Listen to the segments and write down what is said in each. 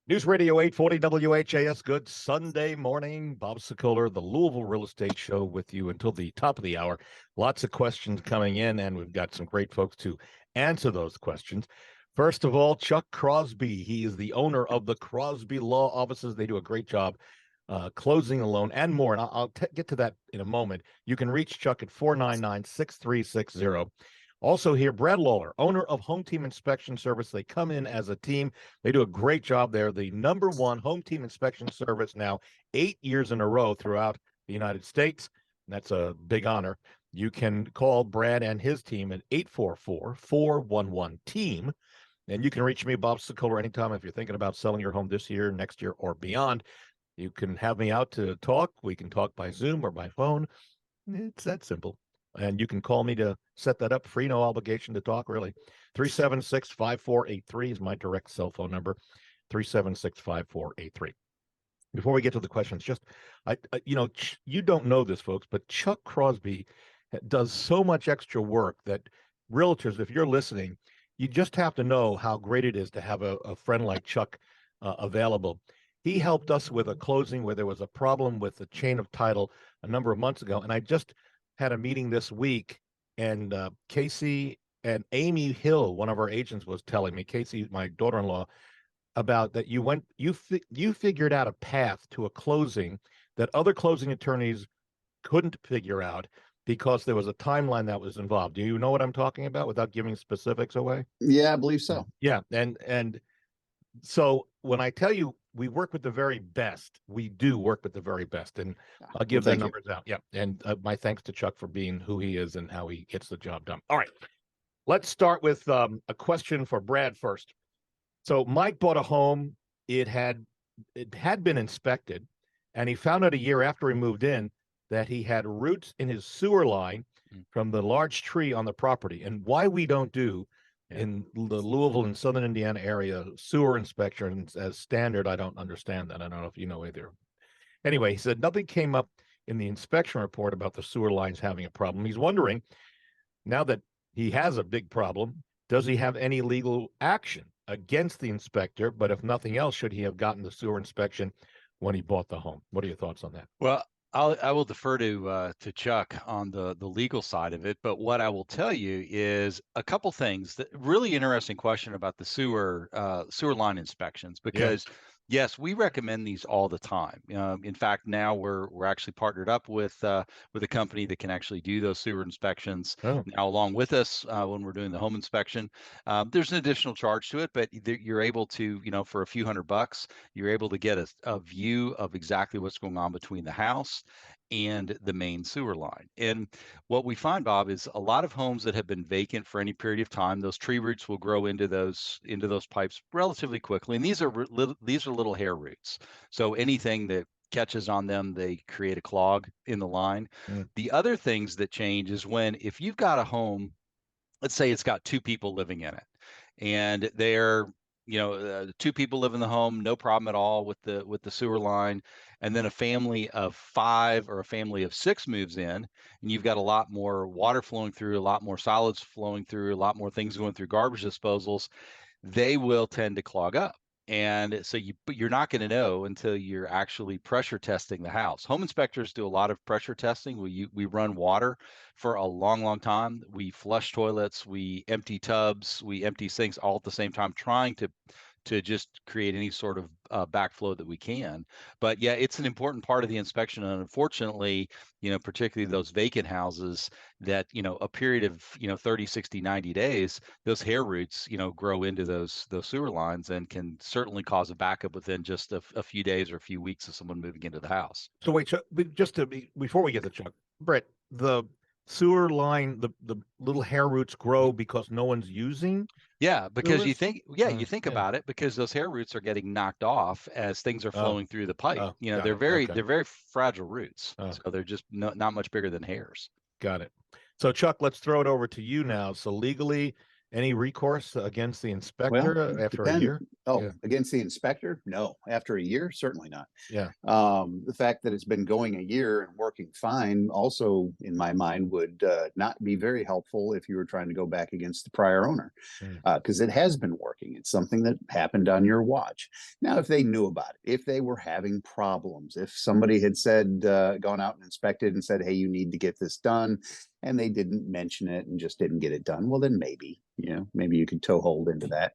News Radio 840 WHAS. Good Sunday morning. Bob Sokoler, the Louisville Real Estate Show, with you until the top of the hour. Lots of questions coming in, and we've got some great folks to answer those questions. First of all, Chuck Crosby. He is the owner of the Crosby Law Offices. They do a great job closing a loan and more. And I'll get to that in a moment. You can reach Chuck at 499-6360. Also here, Brad Lawler, owner of Home Team Inspection Service. They come in as a team. They do a great job. They're the #1 home team inspection service now 8 years in a row throughout the United States. That's a big honor. You can call Brad and his team at 844-411-TEAM. And you can reach me, Bob Sokoler, anytime if you're thinking about selling your home this year, next year, or beyond. You can have me out to talk. We can talk by Zoom or by phone. It's that simple. And you can call me to set that up. Free, no obligation to talk, really. 376-5483 is my direct cell phone number, 376-5483. Before we get to the questions, just, you don't know this, folks, but Chuck Crosby does so much extra work that realtors, if you're listening, you just have to know how great it is to have a friend like Chuck available. He helped us with a closing where there was a problem with the chain of title a number of months ago, and I just had a meeting this week, and Casey and Amy Hill, one of our agents, was telling me, Casey, my daughter-in-law, about that you figured out a path to a closing that other closing attorneys couldn't figure out because there was a timeline that was involved. Do you know what I'm talking about without giving specifics away? Yeah, I believe so. Yeah, and so when I tell you we work with the very best, we do work with the very best, and I'll give the numbers out. Yeah, and my thanks to Chuck for being who he is and how he gets the job done. All right, let's start with a question for Brad first. So Mike bought a home. It had been inspected, and he found out a year after he moved in that he had roots in his sewer line from the large tree on the property. And why we don't do in the Louisville and Southern Indiana area sewer inspections as standard, I don't understand that. I don't know if you know either. Anyway, he said nothing came up in the inspection report about the sewer lines having a problem. He's wondering, now that he has a big problem, does he have any legal action against the inspector? But if nothing else, should he have gotten the sewer inspection when he bought the home? What are your thoughts on that? Well, I will defer to Chuck on the legal side of it, but what I will tell you is a couple things. That really interesting question about the sewer line inspections, because yes, we recommend these all the time. In fact, now we're actually partnered up with a company that can actually do those sewer inspections now along with us when we're doing the home inspection. There's an additional charge to it, but you're able to, for a few $100, you're able to get a view of exactly what's going on between the house and the main sewer line. And what we find, Bob, is a lot of homes that have been vacant for any period of time, those tree roots will grow into those pipes relatively quickly. And these are little hair roots. So anything that catches on them, they create a clog in the line. The other things that change is if you've got a home, let's say it's got 2 people living in it, and they're two people live in the home, no problem at all with the sewer line, and then a family of 5 or a family of 6 moves in, and you've got a lot more water flowing through, a lot more solids flowing through, a lot more things going through garbage disposals. They will tend to clog up. And so you're not going to know until you're actually pressure testing the house. Home inspectors do a lot of pressure testing. We run water for a long, long time. We flush toilets, we empty tubs, we empty sinks all at the same time, trying to just create any sort of backflow that we can. But yeah, it's an important part of the inspection. And unfortunately, particularly those vacant houses that, a period of, 30, 60, 90 days, those hair roots, grow into those sewer lines and can certainly cause a backup within just a few days or a few weeks of someone moving into the house. So wait, Chuck, before we get to Chuck, Brett, the sewer line, the little hair roots grow because no one's using? Yeah, because you think about it, because those hair roots are getting knocked off as things are flowing through the pipe. They're very fragile roots. So they're just not much bigger than hairs. Got it. So Chuck, let's throw it over to you now. So legally, Any recourse against the Well, inspector after a year? Yeah. against the inspector? No. After a year, certainly not. Yeah. The fact that it's been going a year and working fine also, in my mind, would not be very helpful if you were trying to go back against the prior owner, because it has been working. It's something that happened on your watch. Now, if they knew about it, if they were having problems, if somebody had said, gone out and inspected and said, hey, you need to get this done, and they didn't mention it and just didn't get it done, well, then maybe, maybe you could toe hold into that.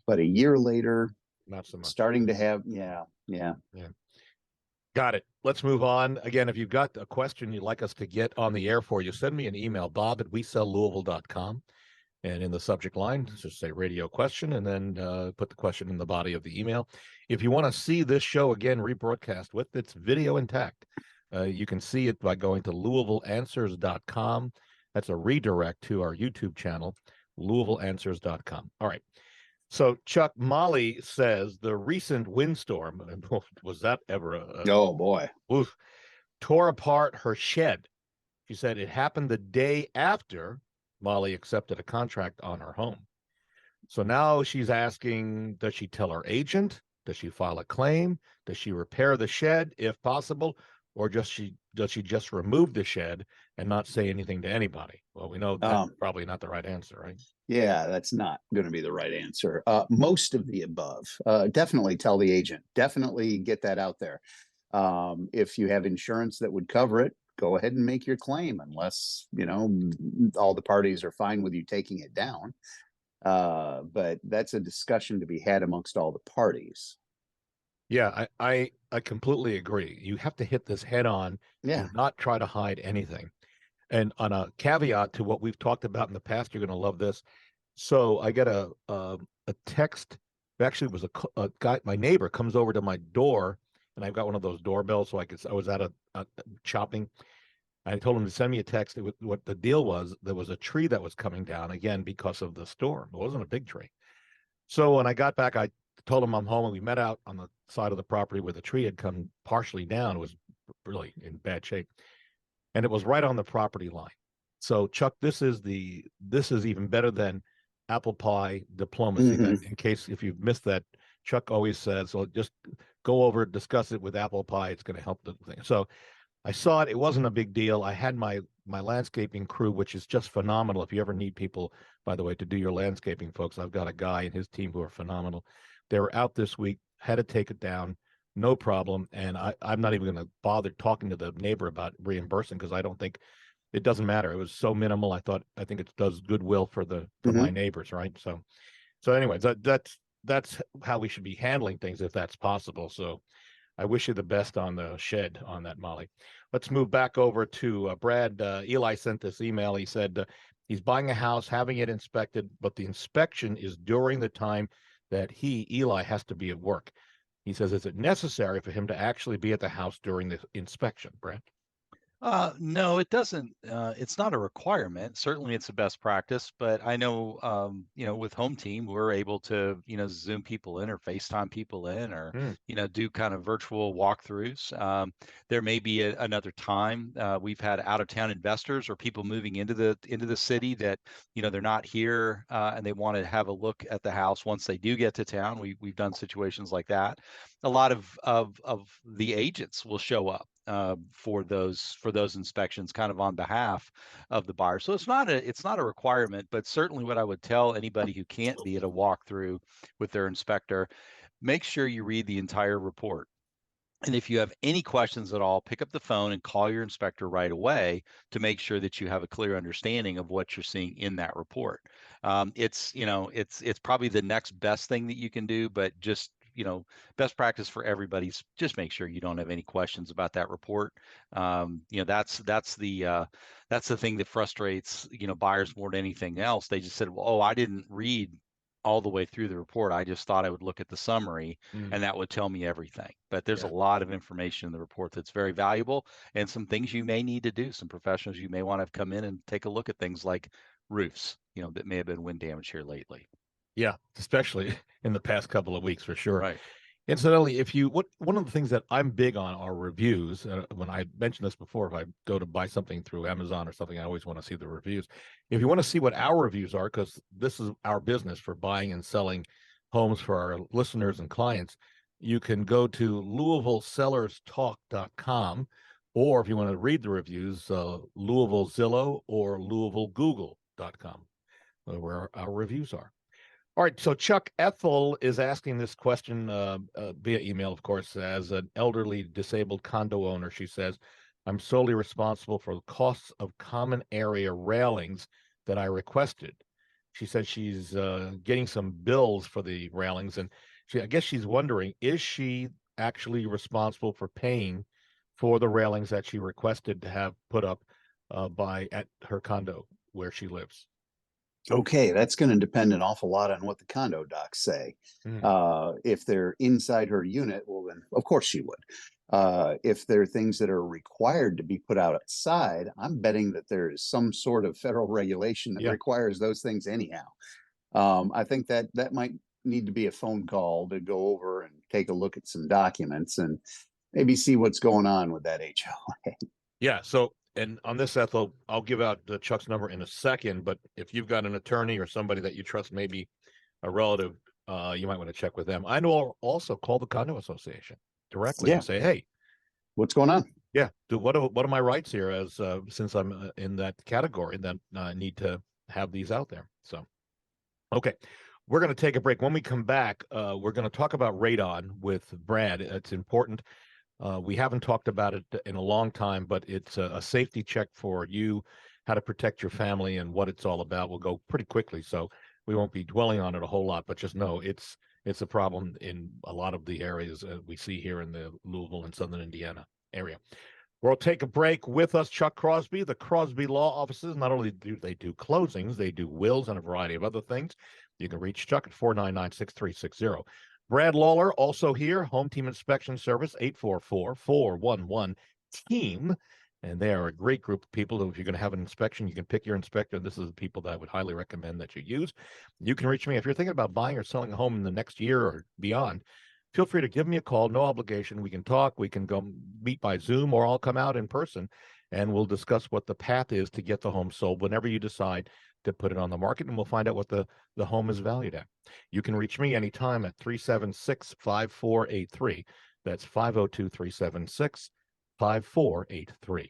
But a year later, not so much. Starting to have, yeah. Got it. Let's move on. Again, if you've got a question you'd like us to get on the air for you, send me an email, bob@wesellouisville.com. And in the subject line, just say radio question, and then put the question in the body of the email. If you want to see this show again rebroadcast with its video intact, you can see it by going to LouisvilleAnswers.com. That's a redirect to our YouTube channel, LouisvilleAnswers.com. All right. So, Chuck, Molly says the recent windstorm, was that ever oh, boy, tore apart her shed. She said it happened the day after Molly accepted a contract on her home. So now she's asking, does she tell her agent? Does she file a claim? Does she repair the shed if possible? Or does she just remove the shed and not say anything to anybody? Well, we know that's probably not the right answer, right? Yeah, that's not going to be the right answer. Most of the above. Definitely tell the agent. Definitely get that out there. If you have insurance that would cover it, go ahead and make your claim, unless, all the parties are fine with you taking it down. But that's a discussion to be had amongst all the parties. Yeah, I completely agree. You have to hit this head on. Yeah. Do not try to hide anything. And on a caveat to what we've talked about in the past, you're going to love this. So I get a text. Actually, it was a guy, my neighbor, comes over to my door, and I've got one of those doorbells, so I was at a shopping. I told him to send me a text. What the deal was, there was a tree that was coming down again because of the storm. It wasn't a big tree. So when I got back, I told him I'm home, and we met out on the side of the property where the tree had come partially down. It was really in bad shape, and it was right on the property line. So, Chuck, this is even better than apple pie diplomacy. That, in case if you've missed that, Chuck always says, so just go over, discuss it with apple pie. It's going to help the thing. So I saw it. It wasn't a big deal. I had my landscaping crew, which is just phenomenal. If you ever need people, by the way, to do your landscaping, folks, I've got a guy and his team who are phenomenal. They were out this week, had to take it down, no problem. And I'm not even going to bother talking to the neighbor about reimbursing, because I don't think it doesn't matter. It was so minimal. I think it does goodwill for my neighbors, right? So anyways, that's how we should be handling things if that's possible. So I wish you the best on the shed on that, Molly. Let's move back over to Brad. Eli sent this email. He said he's buying a house, having it inspected, but the inspection is during the time that Eli, has to be at work. He says, is it necessary for him to actually be at the house during the inspection, Brad? No, it doesn't. It's not a requirement. Certainly, it's a best practice. But I know, with Home Team, we're able to, Zoom people in or FaceTime people in, or do kind of virtual walkthroughs. There may be another time. We've had out-of-town investors or people moving into the city that they're not here and they want to have a look at the house once they do get to town. We've done situations like that. A lot of the agents will show up for those inspections, kind of on behalf of the buyer. So it's not a requirement, but certainly what I would tell anybody who can't be at a walkthrough with their inspector, make sure you read the entire report. And if you have any questions at all, pick up the phone and call your inspector right away to make sure that you have a clear understanding of what you're seeing in that report. It's probably the next best thing that you can do, but just best practice for everybody is just make sure you don't have any questions about that report. That's the thing that frustrates buyers more than anything else. They just said, well, oh, I didn't read all the way through the report. I just thought I would look at the summary and that would tell me everything. But there's a lot of information in the report that's very valuable, and some things you may need to do. Some professionals you may want to have come in and take a look at things like roofs, that may have been wind damage here lately. Yeah, especially in the past couple of weeks, for sure. Right. Incidentally, one of the things that I'm big on are reviews. When I mentioned this before, if I go to buy something through Amazon or something, I always want to see the reviews. If you want to see what our reviews are, because this is our business for buying and selling homes for our listeners and clients, you can go to LouisvilleSellersTalk.com, or if you want to read the reviews, Louisville Zillow or LouisvilleGoogle.com, where our reviews are. All right, so Chuck, Ethel is asking this question via email, of course, as an elderly disabled condo owner. She says, I'm solely responsible for the costs of common area railings that I requested. She says she's getting some bills for the railings, and I guess she's wondering, is she actually responsible for paying for the railings that she requested to have put up at her condo where she lives? Okay, that's going to depend an awful lot on what the condo docs say. If they're inside her unit, well, then of course she would. If there are things that are required to be put outside, I'm betting that there is some sort of federal regulation that requires those things anyhow. I think that might need to be a phone call to go over and take a look at some documents and maybe see what's going on with that HOA. Yeah. So, and on this, Ethel, I'll give out Chuck's number in a second, but if you've got an attorney or somebody that you trust, maybe a relative, you might want to check with them. I know also call the condo association directly and say, hey, what's going on? Yeah. What are my rights here as since I'm in that category that I need to have these out there. So, okay. We're going to take a break. When we come back, we're going to talk about radon with Brad. It's important. We haven't talked about it in a long time, but it's a safety check for you, how to protect your family and what it's all about. We'll go pretty quickly, so we won't be dwelling on it a whole lot, but just know it's a problem in a lot of the areas we see here in the Louisville and Southern Indiana area. We'll take a break. With us, Chuck Crosby, the Crosby Law Offices. Not only do they do closings, they do wills and a variety of other things. You can reach Chuck at 499-6360. Brad Lawler, also here, Home Team Inspection Service, 844-411-TEAM. And they are a great group of people. If you're going to have an inspection, you can pick your inspector. This is the people that I would highly recommend that you use. You can reach me if you're thinking about buying or selling a home in the next year or beyond. Feel free to give me a call, no obligation. We can talk, we can go meet by Zoom, or I'll come out in person, and we'll discuss what the path is to get the home sold whenever you decide to put it on the market, and we'll find out what the home is valued at. You can reach me anytime at 376-5483. That's 502-376-5483.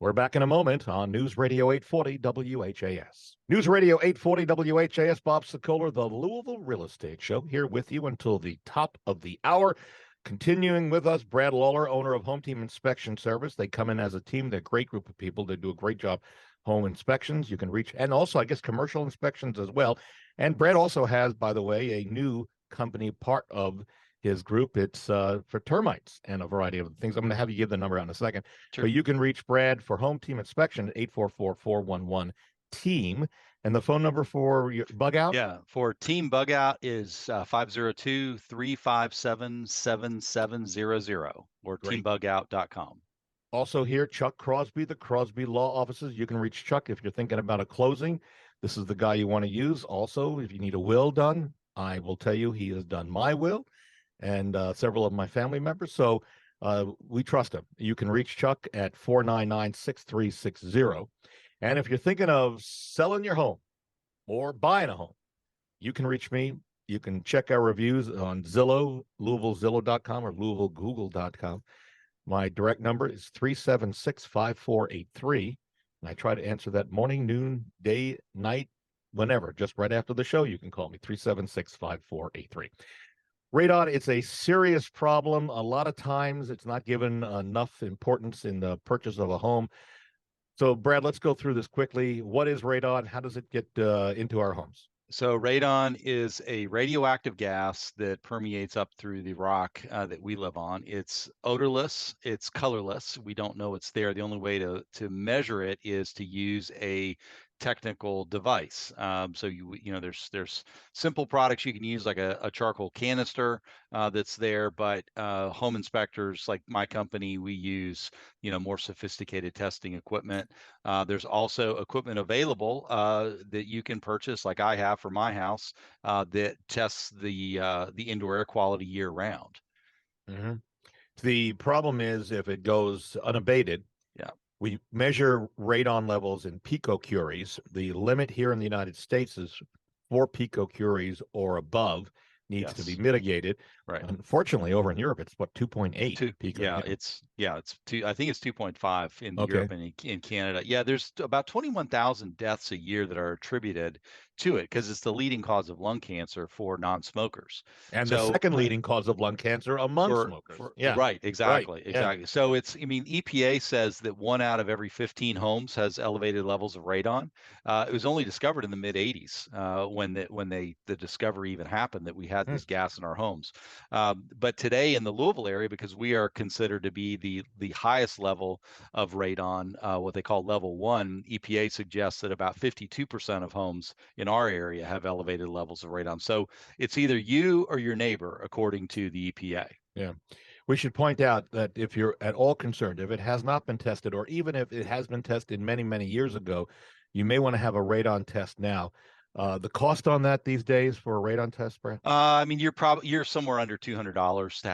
We're back in a moment on News Radio 840 WHAS. News Radio 840 WHAS, Bob Sokoler, the Louisville Real Estate Show, here with you until the top of the hour. Continuing with us, Brad Lawler, owner of Home Team Inspection Service. They come in as a team. They're a great group of people. They do a great job. Home inspections, you can reach, and also, I guess, commercial inspections as well. And Brad also has, by the way, a new company part of his group. It's for termites and a variety of things. I'm going to have you give the number out in a second. Sure. But you can reach Brad for Home Team Inspection at 844-411-TEAM. And the phone number for your bug out? Yeah, for Team Bug Out is 502-357-7700 or teambugout.com. Also here, Chuck Crosby, the Crosby Law Offices. You can reach Chuck if you're thinking about a closing. This is the guy you want to use. Also, if you need a will done, I will tell you he has done my will and several of my family members. So we trust him. You can reach Chuck at 499-6360. And if you're thinking of selling your home or buying a home, you can reach me. You can check our reviews on Zillow, LouisvilleZillow.com or LouisvilleGoogle.com. My direct number is 376-5483. And I try to answer that morning, noon, day, night, whenever. Just right after the show, you can call me, 376-5483. Radon, it's a serious problem. A lot of times it's not given enough importance in the purchase of a home. So, Brad, let's go through this quickly. What is radon? How does it get into our homes? So radon is a radioactive gas that permeates up through the rock that we live on. It's odorless, it's colorless. We don't know it's there. The only way to measure it is to use a technical device. So you know, there's simple products you can use, like a charcoal canister that's there, but home inspectors like my company, we use, you know, more sophisticated testing equipment. There's also equipment available that you can purchase, like I have for my house, that tests the indoor air quality year round. Mm-hmm. The problem is if it goes unabated. Yeah. We measure radon levels in picocuries. The limit here in the United States is 4 picocuries or above needs to be mitigated. Right. Unfortunately, over in Europe, it's what, 2.8 pico. Yeah, it's two. I think it's 2.5 in Europe and in Canada. Yeah, there's about 21,000 deaths a year that are attributed to it because it's the leading cause of lung cancer for non-smokers. And the second leading cause of lung cancer among smokers. Right, exactly. Yeah. So it's, I mean, EPA says that 1 out of every 15 homes has elevated levels of radon. It was only discovered in the mid 80s when the discovery even happened that we had this gas in our homes. But today in the Louisville area, because we are considered to be the highest level of radon, what they call level 1, EPA suggests that about 52% of homes in our area have elevated levels of radon. So it's either you or your neighbor, according to the EPA. Yeah. We should point out that if you're at all concerned, if it has not been tested, or even if it has been tested many, many years ago, you may want to have a radon test now. The cost on that these days for a radon test, Brad? I mean, you're somewhere under $200 to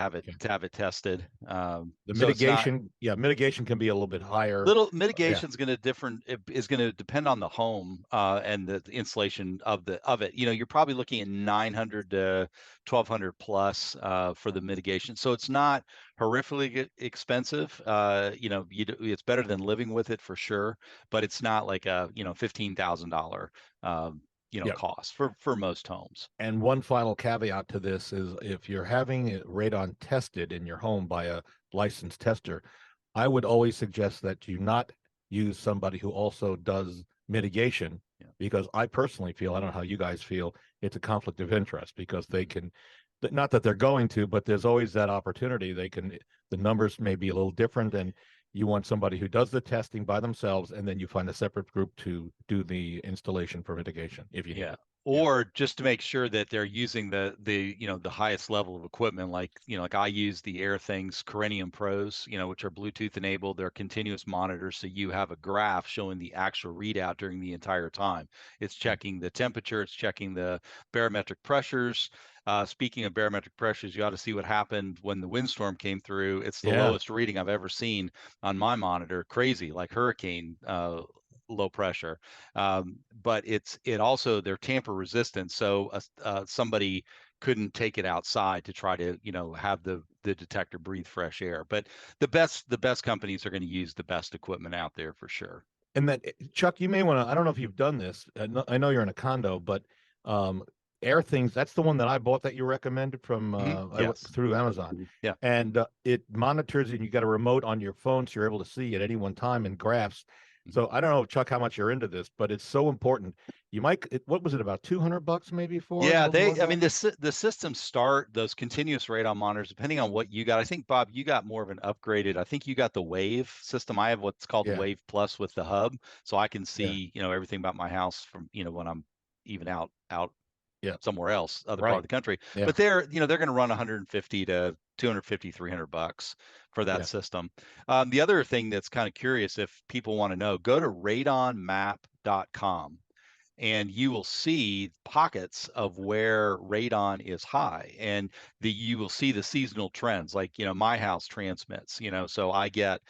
have it tested. The mitigation, mitigation can be a little bit higher. Mitigation is going to depend on the home and the installation of it. You know, you're probably looking at $900 to $1,200 plus for the mitigation. So it's not horrifically expensive. You know, it's better than living with it for sure, but it's not like a $15,000 cost for most homes. And one final caveat to this is if you're having radon tested in your home by a licensed tester, I would always suggest that you not use somebody who also does mitigation, because I personally feel, I don't know how you guys feel, it's a conflict of interest because they can, not that they're going to, but there's always that opportunity. The numbers may be a little different, and you want somebody who does the testing by themselves, and then you find a separate group to do the installation for mitigation if you need it. Or just to make sure that they're using the highest level of equipment, like I use the AirThings Corinium Pros, which are Bluetooth enabled. They're continuous monitors, so you have a graph showing the actual readout during the entire time. It's checking the temperature, it's checking the barometric pressures. Speaking of barometric pressures, you ought to see what happened when the windstorm came through. It's the lowest reading I've ever seen on my monitor. Crazy, like hurricane low pressure. But it also, they're tamper resistant, so somebody couldn't take it outside to try to have the detector breathe fresh air. But the best companies are going to use the best equipment out there for sure. And that, Chuck, you may want to, I don't know if you've done this, I know you're in a condo, but AirThings, that's the one that I bought that you recommended from through Amazon. Yeah. And it monitors, and you got a remote on your phone, so you're able to see at any one time and graphs. So I don't know, Chuck, how much you're into this, but it's so important. You might, what was it, about $200 maybe for? Yeah, I mean, the systems start, those continuous radon monitors, depending on what you got. I think, Bob, you got more of an upgraded, I think you got the Wave system. I have what's called the Wave Plus with the hub. So I can see, everything about my house from, when I'm even out somewhere else, other part of the country. But they're going to run 150 to 250, $300 for that system. The other thing that's kind of curious, if people want to know, go to radonmap.com. and you will see pockets of where radon is high, and you will see the seasonal trends. Like, my house transmits, so I get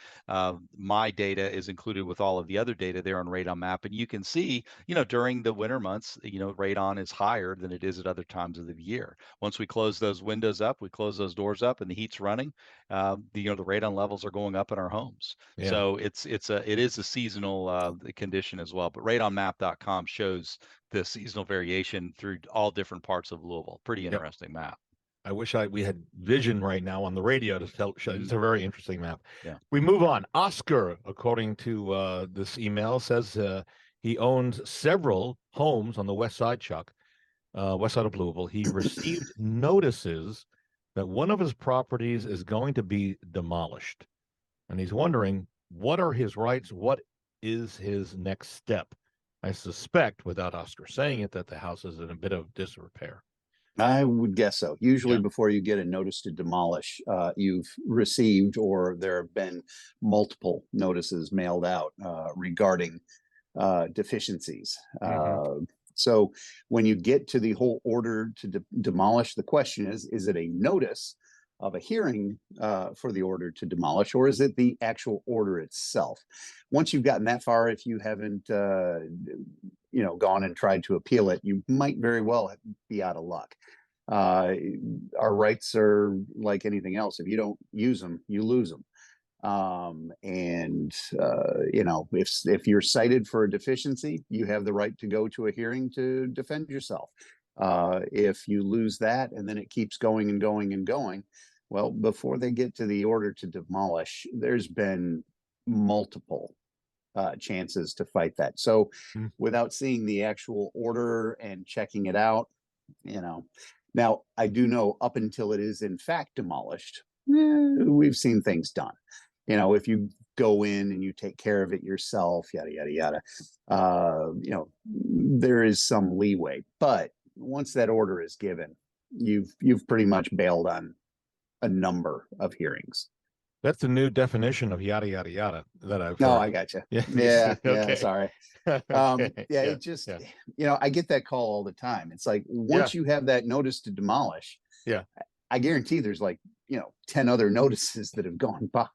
my data is included with all of the other data there on Radon Map, and you can see, during the winter months, radon is higher than it is at other times of the year. Once we close those windows up, we close those doors up, and the heat's running, the radon levels are going up in our homes. So it is a seasonal condition as well. But radonmap.com shows the seasonal variation through all different parts of Louisville. Pretty interesting map. I wish we had vision right now on the radio to show. It's a very interesting map. Yeah. We move on. Oscar, according to this email, says he owns several homes on the west side, Chuck, west side of Louisville. He received notices that one of his properties is going to be demolished. And he's wondering, what are his rights? What is his next step? I suspect, without Oscar saying it, that the house is in a bit of disrepair. I would guess so. Usually Yeah. before you get a notice to demolish, you've received or there have been multiple notices mailed out regarding deficiencies. So when you get to the whole order to demolish, the question is it a notice of a hearing for the order to demolish, or is it the actual order itself? Once you've gotten that far, if you haven't gone and tried to appeal it, you might very well be out of luck. Our rights are like anything else. If you don't use them, you lose them. If you're cited for a deficiency, you have the right to go to a hearing to defend yourself. If you lose that and then it keeps going and going and going, well, before they get to the order to demolish, there's been multiple chances to fight that. So without seeing the actual order and checking it out, now I do know up until it is in fact demolished, we've seen things done. If you go in and you take care of it yourself, yada, yada, yada, there is some leeway. But once that order is given, you've pretty much bailed on a number of hearings. That's the new definition of yada, yada, yada that I've No, heard. I got you. Yeah. Yeah. Okay. Yeah. Sorry. Okay. It just, I get that call all the time. It's like, once you have that notice to demolish, I guarantee there's 10 other notices that have gone by.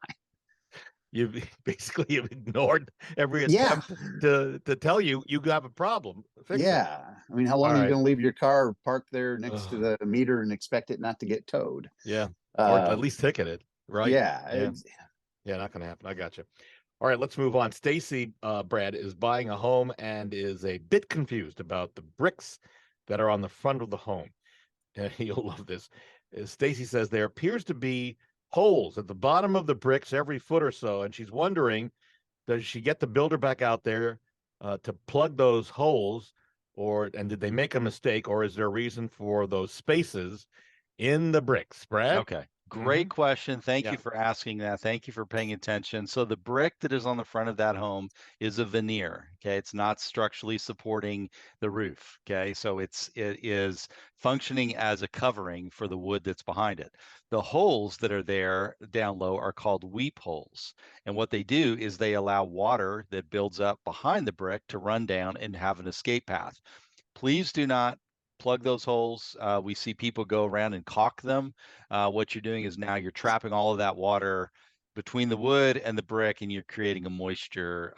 You've basically ignored every attempt to tell you have a problem. Fix it. I mean, how long are you going to leave your car parked there next to the meter and expect it not to get towed? Yeah. Or at least ticketed, right? Yeah. Not going to happen. I got you. All right, let's move on. Stacy, Brad, is buying a home and is a bit confused about the bricks that are on the front of the home. You'll love this. Stacy says there appears to be holes at the bottom of the bricks every foot or so, and she's wondering, does she get the builder back out there to plug those holes, and did they make a mistake, or is there a reason for those spaces in the bricks? Brad? Okay. Great question. Thank you for asking that. Thank you for paying attention. So the brick that is on the front of that home is a veneer. Okay. It's not structurally supporting the roof. Okay. So it is functioning as a covering for the wood that's behind it. The holes that are there down low are called weep holes. And what they do is they allow water that builds up behind the brick to run down and have an escape path. Please do not plug those holes. We see people go around and caulk them. What you're doing is now you're trapping all of that water between the wood and the brick, and you're creating a moisture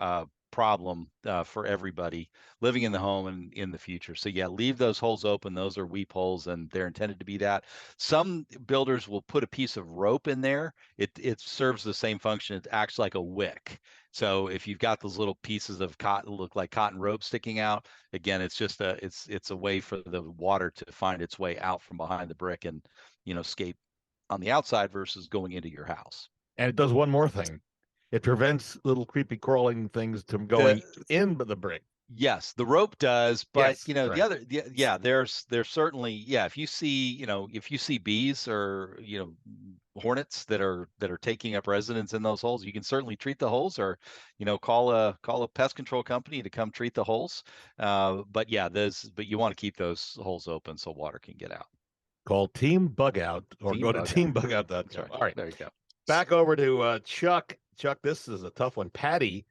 problem for everybody living in the home and in the future. So leave those holes open. Those are weep holes, and they're intended to be that. Some builders will put a piece of rope in there. It serves the same function. It acts like a wick. So if you've got those little pieces of cotton, look like cotton rope sticking out, again, it's just it's a way for the water to find its way out from behind the brick and escape on the outside versus going into your house. And it does one more thing. It prevents little creepy crawling things from going in the brick. Yes, the rope does, but the other, there's certainly, if you see bees or hornets that are taking up residence in those holes, you can certainly treat the holes, or call a pest control company to come treat the holes. But you want to keep those holes open so water can get out. Call Team Bug Out or go to teambugout.com. All right, there you go. Back over to Chuck. Chuck, this is a tough one. Patty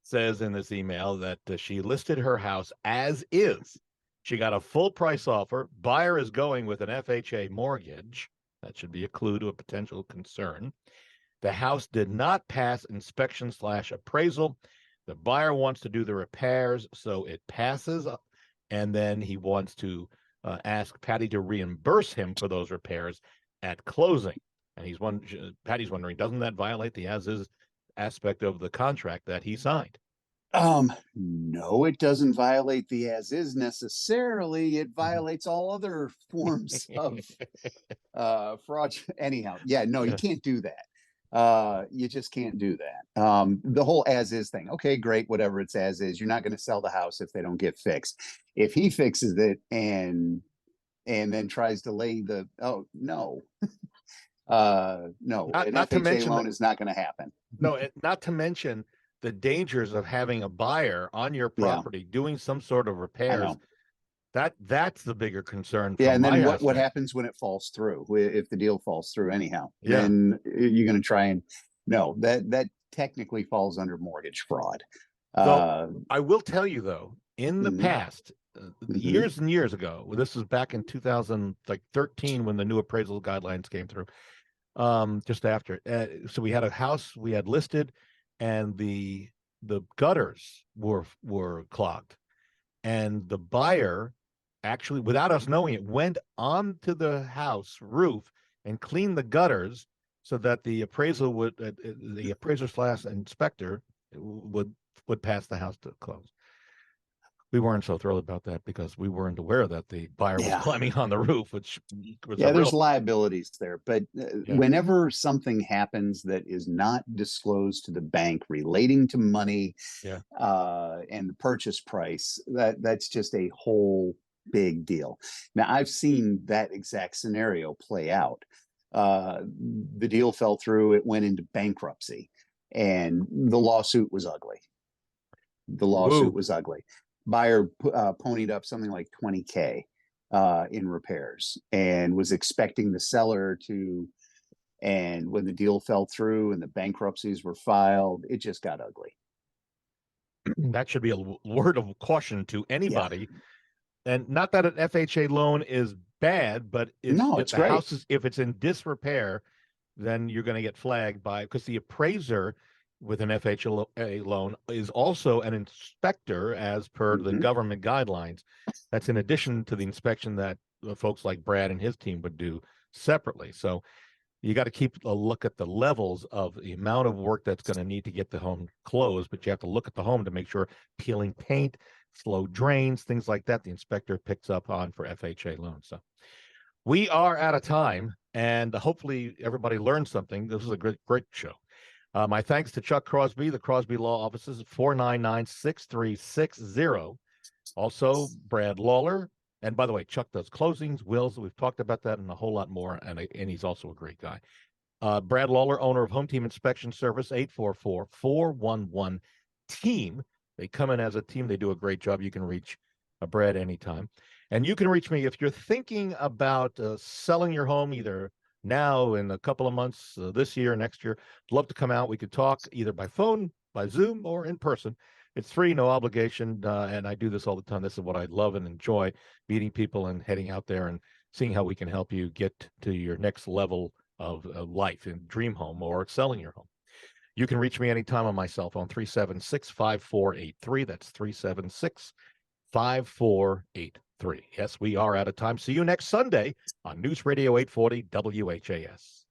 says in this email that she listed her house as is. She got a full price offer. Buyer is going with an FHA mortgage. That should be a clue to a potential concern. The house did not pass inspection/appraisal. The buyer wants to do the repairs, so it passes. And then he wants to ask Patty to reimburse him for those repairs at closing. And Patty's wondering, doesn't that violate the as-is aspect of the contract that he signed? No, it doesn't violate the as-is necessarily. It violates all other forms of fraud. Anyhow, you can't do that. You just can't do that. The whole as-is thing. Okay, great, whatever, it's as-is. You're not going to sell the house if they don't get fixed. If he fixes it and then tries to lay the no. No, an FHA loan is not going to happen. No, not to mention the dangers of having a buyer on your property doing some sort of repairs. That's the bigger concern. Yeah, and then what aspect. happens when it falls through? If the deal falls through anyhow, then you're going to try and no, that technically falls under mortgage fraud. So I will tell you though, in the past, years and years ago, this was back in 2013 when the new appraisal guidelines came through. Just after, so we had a house we had listed, and the gutters were clogged, and the buyer actually, without us knowing it, went onto the house roof and cleaned the gutters so that the appraisal would, the appraiser/inspector would pass the house to close. We weren't so thrilled about that because we weren't aware that the buyer was climbing on the roof, which was there's liabilities there. But whenever something happens that is not disclosed to the bank relating to money and the purchase price, that's just a whole big deal. Now, I've seen that exact scenario play out. The deal fell through. It went into bankruptcy, and the lawsuit was ugly. Buyer ponied up something like $20K in repairs and was expecting the seller to, and when the deal fell through and the bankruptcies were filed, it just got ugly. That should be a word of caution to anybody. And not that an FHA loan is bad, but it's great. House if it's in disrepair, then you're going to get flagged because the appraiser with an FHA loan is also an inspector as per the government guidelines. That's in addition to the inspection that folks like Brad and his team would do separately. So you got to keep a look at the levels of the amount of work that's going to need to get the home closed, but you have to look at the home to make sure peeling paint, slow drains, things like that, the inspector picks up on for FHA loans. So we are out of time, and hopefully everybody learned something. This was a great show. My thanks to Chuck Crosby, the Crosby Law Offices, 499-6360. Also, Brad Lawler. And by the way, Chuck does closings, wills. We've talked about that and a whole lot more. And he's also a great guy. Brad Lawler, owner of Home Team Inspection Service, 844-411-TEAM. They come in as a team. They do a great job. You can reach Brad anytime. And you can reach me if you're thinking about selling your home either now in a couple of months, this year, next year. I'd love to come out. We could talk either by phone, by Zoom, or in person. It's free, no obligation, and I do this all the time. This is what I love and enjoy, meeting people and heading out there and seeing how we can help you get to your next level of life in dream home or selling your home. You can reach me anytime on my cell phone, 376-5483. That's 376-5483. Yes, we are out of time. See you next Sunday on News Radio 840 WHAS.